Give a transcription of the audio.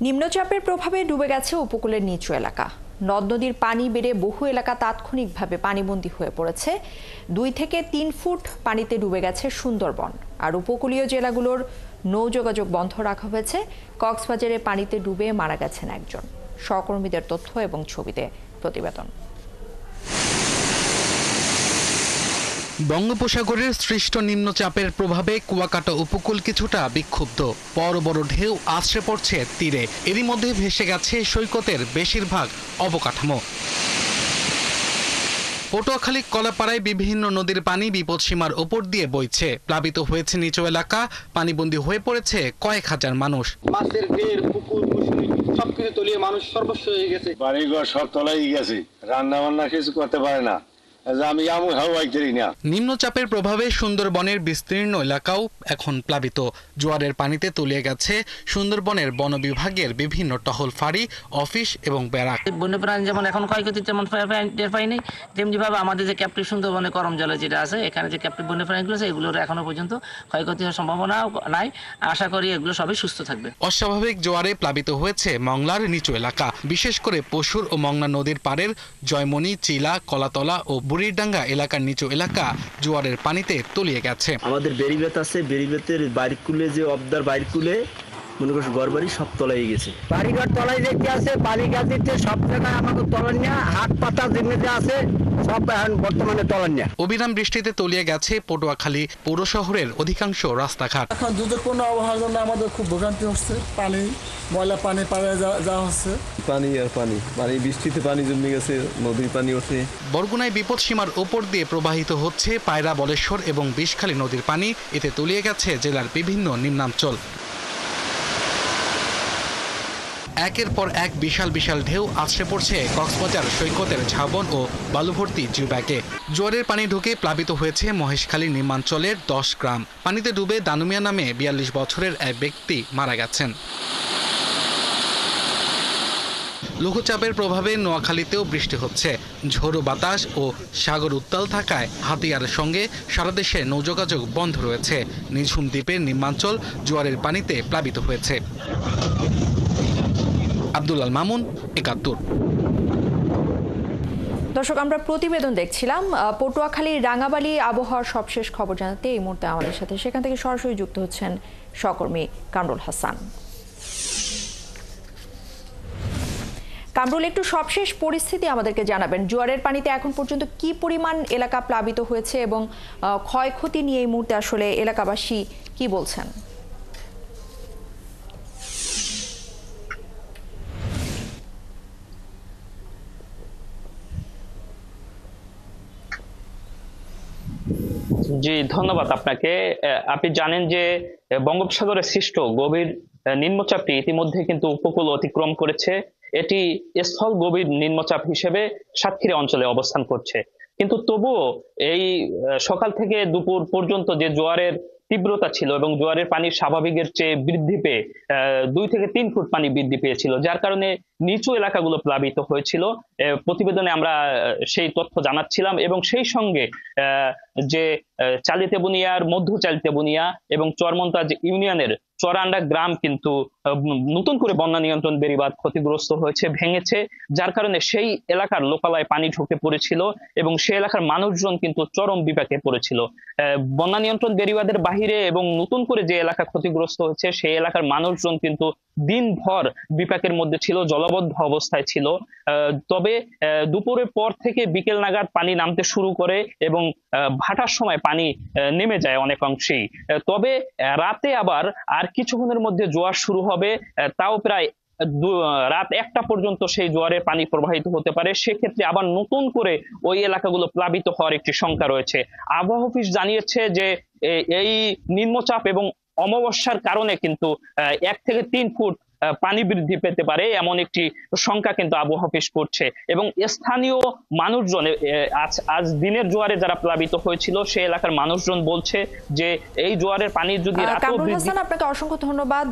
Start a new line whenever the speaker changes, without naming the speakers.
নিম্নচাপের প্রভাবে ডুবে গেছে উপকূলের নিচু এলাকা। নদ নদীর পানি বেড়ে বহু এলাকা তাৎক্ষণিকভাবে পানিবন্দী হয়ে পড়েছে। 2 থেকে 3 ফুট পানিতে ডুবে গেছে সুন্দরবন। আর উপকূলীয় জেলাগুলোর নৌযোগাযোগ বন্ধ রাখা হয়েছে। কক্সবাজারে পানিতে ডুবে মারা গেছেন একজন। সহকর্মীদের তথ্য এবং ছবিতে প্রতিবেদন।
বঙ্গোপসাগরের সৃষ্ট নিম্নচাপের প্রভাবে কুয়াকাটা উপকূল কিছুটা বিক্ষুব্ধ। বড় বড় ঢেউ আছড়ে পড়ছে তীরে। এরই মধ্যে ভেসে গেছে সৈকতের বেশিরভাগ অবকাঠামো। পটুয়াখালী কলাপাড়ায় বিভিন্ন নদীর পানি বিপদসীমার ওপর দিয়ে বইছে। প্লাবিত হয়েছে নিচু এলাকা, পানিবন্দী হয়ে পড়েছে কয়েক হাজার মানুষ।
মাছের ঘের, পুকুর, পুকুরি সবকিছু তলিয়ে মানুষ সর্বস্ব হয়ে গেছে।
বাড়িঘর সব তলাই গেছে, রান্না বান্না কিছু করতে পারে না।
নিম্নচাপের প্রভাবে সুন্দরবনের বিস্তীর্ণ এলাকাও এখন প্লাবিত। জোয়ারের পানিতে তলিয়ে গেছে সুন্দরবনের বন বিভাগের বিভিন্ন টহল ফাঁড়ি, অফিস এবং ব্যারাক।
বন্যপ্রাণী যেমন এখন ক্ষয়ক্ষতি তেমন টের পাইনি, তেমনি ভাবে আমাদের যে ক্যাপ্টিভ সুন্দরবনের করমজলে যেটা আছে, এখানে যে ক্যাপ্টিভ বন্যপ্রাণীগুলো আছে এগুলোর এখনো পর্যন্ত ক্ষয়ক্ষতি হওয়ার সম্ভাবনা নাই। আশা করি এগুলো সবই সুস্থ থাকবে।
অস্বাভাবিক জোয়ারে প্লাবিত হয়েছে মংলার নিচু এলাকা, বিশেষ করে পশুর ও মংলা নদীর পাড়ের জয়মনি, চিলা, কলাতলা ও বুড়িরডাঙ্গা এলাকার নিচু এলাকা জোয়ারের পানিতে তলিয়ে গেছে।
আমাদের বেরিবেত আছে, বেরিবেতের বাড়িকুলে যে অবদার বাড়িকুলে মনে করছে ঘরবাড়ি সব তলাই গেছে।
বাড়িঘর তলাই যেতে আছে, বালি গাছিতে সব জায়গায় আমাদের তলানিয়া, হাট পাতা যেমনি আছে সব এখন বর্তমানে তলানিয়া।
অবিরাম বৃষ্টিতে তলিয়ে গেছে পটুয়াখালী পৌর শহরের অধিকাংশ রাস্তাঘাট।
এখন দুর্যোগপূর্ণ আবহাওয়ার জন্য আমাদের খুব ভোগান্তি হচ্ছে। পানি, ময়লা পানি পাড়ে যাওয়া হচ্ছে।
পানি আর পানি, মানে বৃষ্টিতে পানি জমে গেছে, নদীর পানি ওঠে।
বরগুনায় বিপদসীমার ওপর দিয়ে প্রবাহিত হচ্ছে পায়রা, বলেশ্বর এবং বিষখালী নদীর পানি। এতে তলিয়ে গেছে জেলার বিভিন্ন নিম্নাঞ্চল। একের পর এক বিশাল বিশাল ঢেউ আছড়ে পড়ছে কক্সবাজার সৈকতের ঝাবন ও বালুভর্তি জিউব্যাগে। জোয়ারের পানি ঢুকে প্লাবিত হয়েছে মহেশখালী নিম্নাঞ্চলের 10 গ্রাম। পানিতে ডুবে দানুমিয়া নামে 42 বছরের এক ব্যক্তি মারা গেছেন। লঘুচাপের প্রভাবে নোয়াখালীতেও বৃষ্টি হচ্ছে। ঝোড়ো বাতাস ও সাগর উত্তাল থাকায় হাতিয়ারের সঙ্গে সারা দেশে নৌযোগাযোগ বন্ধ রয়েছে। নিঝুম দ্বীপের নিম্নাঞ্চল জোয়ারের পানিতে প্লাবিত হয়েছে। আব্দুল্লাল মামুন, ৭১।
দর্শক, আমরা প্রতিবেদন দেখছিলাম পটুয়াখালীর রাঙাবালি আবহাওয়ার সবশেষ খবর জানাতে এই মুহূর্তে আমাদের সাথে সেখান থেকে সরাসরি যুক্ত হচ্ছেন সহকর্মী কামরুল হাসান। কামরুল, একটু সবশেষ পরিস্থিতি আমাদেরকে জানাবেন। জোয়ারের পানিতে এখন পর্যন্ত কি পরিমাণ এলাকা প্লাবিত হয়েছে এবং ক্ষয়ক্ষতি নিয়ে এই মুহূর্তে আসলে এলাকাবাসী কি বলছেন?
জি, ধন্যবাদ আপনাকে। আপনি জানেন যে বঙ্গোপসাগরে সৃষ্ট গভীর নিম্নচাপটি ইতিমধ্যে কিন্তু উপকূল অতিক্রম করেছে। এটি স্থল গভীর নিম্নচাপ হিসেবে সাতক্ষীরা অঞ্চলে অবস্থান করছে। কিন্তু তবুও এই সকাল থেকে দুপুর পর্যন্ত যে জোয়ারের তীব্রতা ছিল এবং জোয়ারের পানি স্বাভাবিকের চেয়ে বৃদ্ধি পেয়ে 2 থেকে 3 ফুট পানি বৃদ্ধি পেয়েছিল, যার কারণে নিচু এলাকাগুলো প্লাবিত হয়েছিল। প্রতিবেদনে আমরা সেই তথ্য জানাচ্ছিলাম এবং সেই সঙ্গে যে চালিতে বুনিয়ার, মধ্য চালিতে বুনিয়া এবং চরমন্তাজ ইউনিয়নের চরান্ডা গ্রাম কিন্তু নতুন করে বন্যা নিয়ন্ত্রণ বেড়িবাঁধ ক্ষতিগ্রস্ত হয়েছে, ভেঙেছে, যার কারণে সেই এলাকার লোকালয়ে পানি ঢুকে পড়েছিল এবং সেই এলাকার মানুষজন কিন্তু চরম বিপাকে পড়েছিল। বন্যা নিয়ন্ত্রণ বেড়িবাঁধের বাহিরে এবং নতুন করে যে এলাকা ক্ষতিগ্রস্ত হচ্ছে সেই এলাকার মানুষজন কিন্তু দিনভর বিপাকের মধ্যে ছিল, জলবদ্ধ অবস্থায় ছিল। তবে দুপুরের পর থেকে বিকেল নাগাদ পানি নামতে শুরু করে এবং ভাটার সময় পানি নেমে যায় অনেক অংশেই। তবে রাতে আবার আর কিছুক্ষণের মধ্যে জোয়ার শুরু হবে, তাও প্রায় রাত 1টা পর্যন্ত সেই জোয়ারের পানি প্রবাহিত হতে পারে। সেক্ষেত্রে আবার নতুন করে ওই এলাকাগুলো প্লাবিত হওয়ার একটি শঙ্কা রয়েছে। আবহাওয়া অফিস জানিয়েছে যে এই নিম্নচাপ এবং অমাবস্যার কারণে কিন্তু 1 থেকে 3 ফুট পানি বৃদ্ধি পেতে পারে এমন একটি শঙ্কা কিন্তু আবহাওয়া অফিস করছে। এবং স্থানীয় মানুষজন আজ দিনের জোয়ারে যারা প্লাবিত হয়েছিল সেই এলাকার মানুষজন বলছে যে এই জোয়ারের পানি যদি
কামরুল হাসান, আপনাকে অসংখ্য ধন্যবাদ।